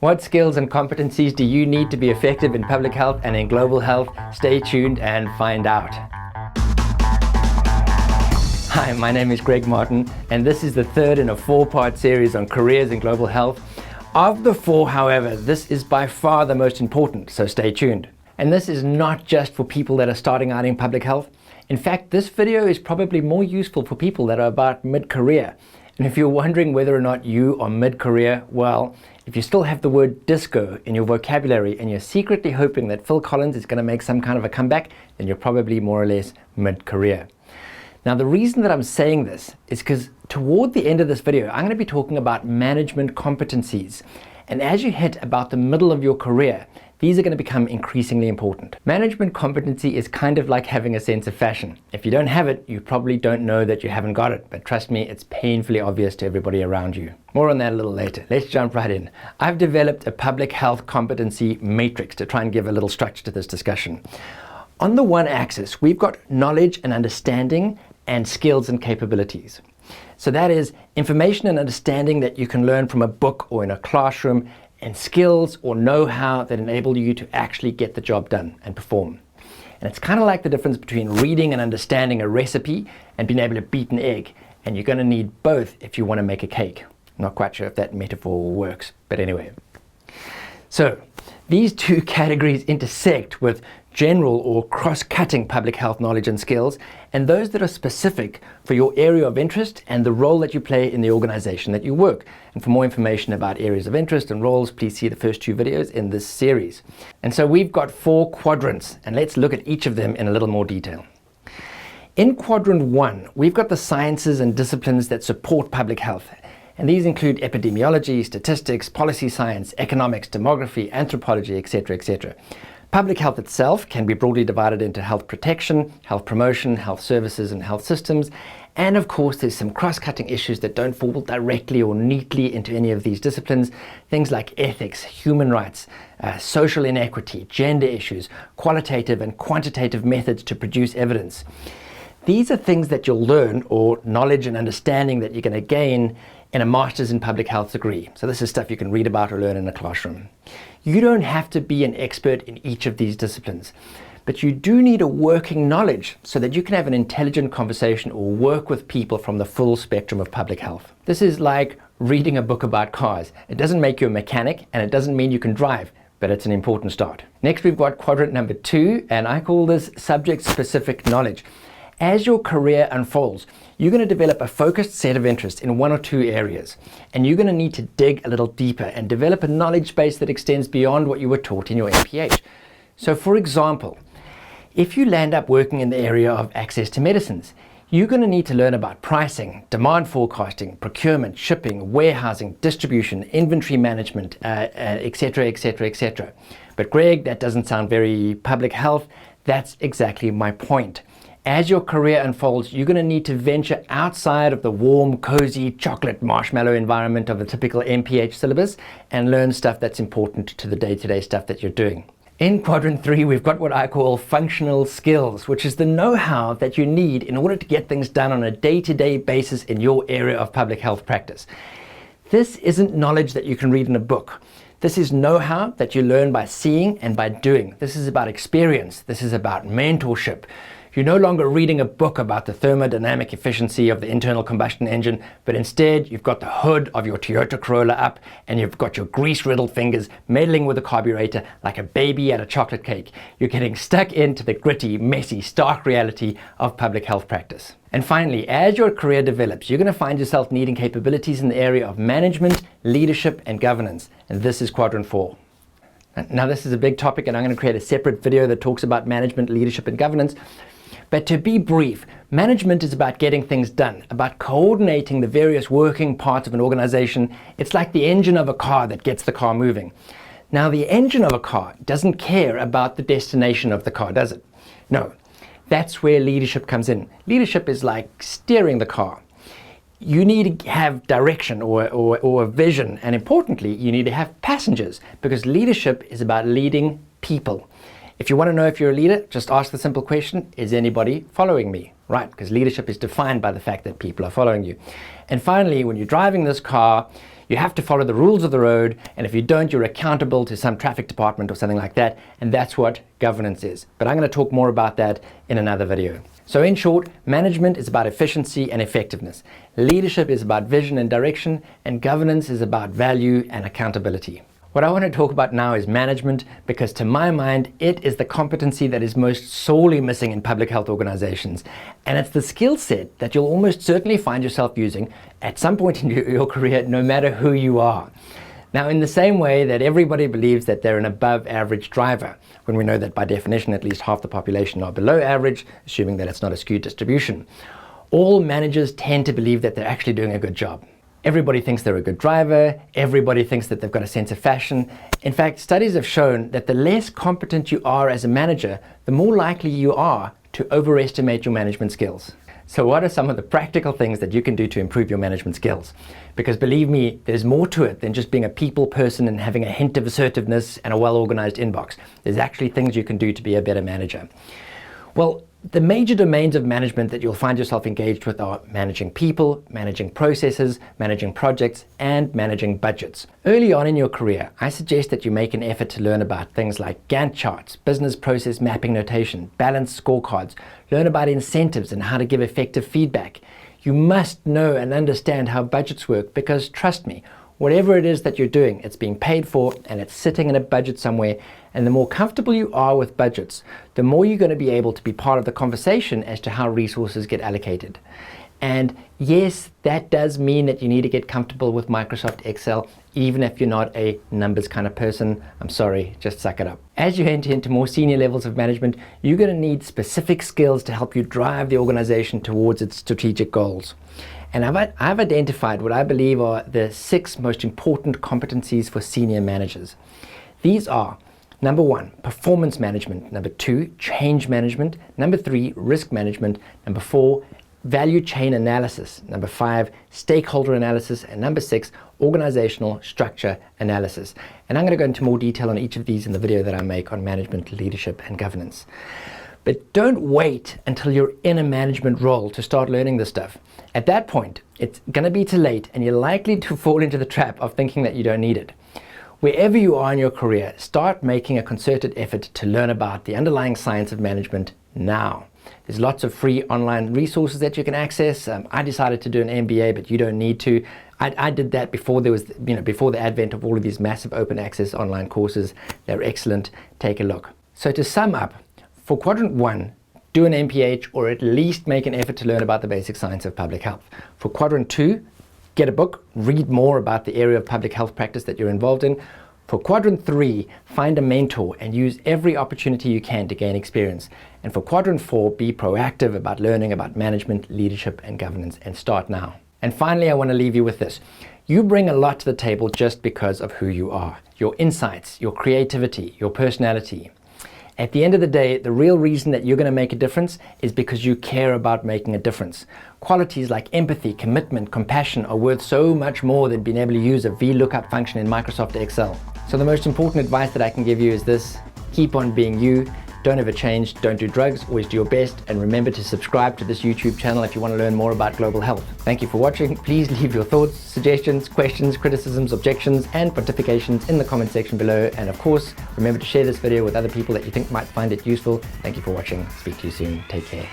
What skills and competencies do you need to be effective in public health and in global health? Stay tuned and find out. Hi, my name is Greg Martin, and this is the third in a four-part series on careers in global health. Of the four, however, this is by far the most important, so stay tuned. And this is not just for people that are starting out in public health. In fact, this video is probably more useful for people that are about mid-career. And if you're wondering whether or not you are mid-career, well, if you still have the word disco in your vocabulary and you're secretly hoping that Phil Collins is going to make some kind of a comeback, then you're probably more or less mid-career. Now, the reason that I'm saying this is because toward the end of this video, I'm going to be talking about management competencies. And as you hit about the middle of your career, these are going to become increasingly important. Management competency is kind of like having a sense of fashion. If you don't have it, you probably don't know that you haven't got it. But trust me, it's painfully obvious to everybody around you. More on that a little later. Let's jump right in. I've developed a public health competency matrix to try and give a little structure to this discussion. On the one axis, we've got knowledge and understanding and skills and capabilities. So that is information and understanding that you can learn from a book or in a classroom, and skills or know-how that enable you to actually get the job done and perform. And it's kind of like the difference between reading and understanding a recipe and being able to beat an egg. And you're going to need both if you want to make a cake. I'm not quite sure if that metaphor works, but anyway. So these two categories intersect with general or cross-cutting public health knowledge and skills, and those that are specific for your area of interest and the role that you play in the organization that you work. And for more information about areas of interest and roles, please see the first two videos in this series. And so we've got 4 quadrants, and let's look at each of them in a little more detail. In quadrant 1, we've got the sciences and disciplines that support public health. And these include epidemiology, statistics, policy science, economics, demography, anthropology, etc., etc. Public health itself can be broadly divided into health protection, health promotion, health services, and health systems. And of course, there's some cross-cutting issues that don't fall directly or neatly into any of these disciplines. Things like ethics, human rights, social inequity, gender issues, qualitative and quantitative methods to produce evidence. These are things that you'll learn, or knowledge and understanding that you're going to gain in a master's in public health degree. So this is stuff you can read about or learn in a classroom. You don't have to be an expert in each of these disciplines, but you do need a working knowledge so that you can have an intelligent conversation or work with people from the full spectrum of public health. This is like reading a book about cars. It doesn't make you a mechanic and it doesn't mean you can drive, but it's an important start. Next, we've got quadrant number 2, and I call this subject-specific knowledge. As your career unfolds, you're going to develop a focused set of interests in 1 or 2 areas, and you're going to need to dig a little deeper and develop a knowledge base that extends beyond what you were taught in your MPH. So for example, if you land up working in the area of access to medicines, you're going to need to learn about pricing, demand forecasting, procurement, shipping, warehousing, distribution, inventory management, etc., etc., etc. But Greg, that doesn't sound very public health. That's exactly my point. As your career unfolds, you're going to need to venture outside of the warm, cozy, chocolate marshmallow environment of a typical MPH syllabus and learn stuff that's important to the day-to-day stuff that you're doing. In quadrant 3, we've got what I call functional skills, which is the know-how that you need in order to get things done on a day-to-day basis in your area of public health practice. This isn't knowledge that you can read in a book. This is know-how that you learn by seeing and by doing. This is about experience. This is about mentorship. You're no longer reading a book about the thermodynamic efficiency of the internal combustion engine, but instead you've got the hood of your Toyota Corolla up and you've got your grease-riddled fingers meddling with the carburetor like a baby at a chocolate cake. You're getting stuck into the gritty, messy, stark reality of public health practice. And finally, as your career develops, you're going to find yourself needing capabilities in the area of management, leadership, and governance. And this is quadrant 4. Now, this is a big topic, and I'm going to create a separate video that talks about management, leadership, and governance. But to be brief, management is about getting things done, about coordinating the various working parts of an organization. It's like the engine of a car that gets the car moving. Now, the engine of a car doesn't care about the destination of the car, does it? No, that's where leadership comes in. Leadership is like steering the car. You need to have direction or a vision, and importantly, you need to have passengers, because leadership is about leading people. If you want to know if you're a leader, just ask the simple question, is anybody following me? Right, because leadership is defined by the fact that people are following you. And finally, when you're driving this car, You have to follow the rules of the road, and if you don't, you're accountable to some traffic department or something like that, and that's what governance is. But I'm going to talk more about that in another video. So in short, management is about efficiency and effectiveness. Leadership is about vision and direction, and governance is about value and accountability. What I want to talk about now is management, because to my mind, it is the competency that is most sorely missing in public health organizations. And it's the skill set that you'll almost certainly find yourself using at some point in your career, no matter who you are. Now, in the same way that everybody believes that they're an above average driver, when we know that by definition at least half the population are below average, assuming that it's not a skewed distribution, all managers tend to believe that they're actually doing a good job. Everybody thinks they're a good driver, everybody thinks that they've got a sense of fashion. In fact, studies have shown that the less competent you are as a manager, the more likely you are to overestimate your management skills. So what are some of the practical things that you can do to improve your management skills? Because believe me, there's more to it than just being a people person and having a hint of assertiveness and a well-organized inbox. There's actually things you can do to be a better manager. Well, the major domains of management that you'll find yourself engaged with are managing people, managing processes, managing projects, and managing budgets. Early on in your career, I suggest that you make an effort to learn about things like Gantt charts, business process mapping notation, balanced scorecards, learn about incentives and how to give effective feedback. You must know and understand how budgets work, because trust me, whatever it is that you're doing, it's being paid for and it's sitting in a budget somewhere. And the more comfortable you are with budgets, the more you're going to be able to be part of the conversation as to how resources get allocated. And yes, that does mean that you need to get comfortable with Microsoft Excel, even if you're not a numbers kind of person. I'm sorry, just suck it up. As you enter into more senior levels of management, you're going to need specific skills to help you drive the organization towards its strategic goals. And I've identified what I believe are the 6 most important competencies for senior managers. These are: number 1, performance management. Number 2, change management. Number 3, risk management. Number 4, value chain analysis. Number 5, stakeholder analysis. And number 6, organizational structure analysis. And I'm going to go into more detail on each of these in the video that I make on management, leadership, and governance. But don't wait until you're in a management role to start learning this stuff. At that point, it's going to be too late, and you're likely to fall into the trap of thinking that you don't need it. Wherever you are in your career, start making a concerted effort to learn about the underlying science of management now. There's lots of free online resources that you can access. I decided to do an MBA, but you don't need to. I did that before there was, before the advent of all of these massive open access online courses. They're excellent. Take a look. So to sum up, for quadrant 1, do an MPH, or at least make an effort to learn about the basic science of public health. For quadrant 2, get a book, read more about the area of public health practice that you're involved in. For quadrant 3, find a mentor and use every opportunity you can to gain experience. And for quadrant 4, be proactive about learning about management, leadership, and governance, and start now. And finally, I want to leave you with this. You bring a lot to the table just because of who you are. Your insights, your creativity, your personality. At the end of the day, the real reason that you're going to make a difference is because you care about making a difference. Qualities like empathy, commitment, compassion are worth so much more than being able to use a VLOOKUP function in Microsoft Excel. So the most important advice that I can give you is this: keep on being you. Don't ever change, don't do drugs, always do your best, and remember to subscribe to this YouTube channel if you want to learn more about global health. Thank you for watching. Please leave your thoughts, suggestions, questions, criticisms, objections, and pontifications in the comment section below. And of course, remember to share this video with other people that you think might find it useful. Thank you for watching. Speak to you soon. Take care.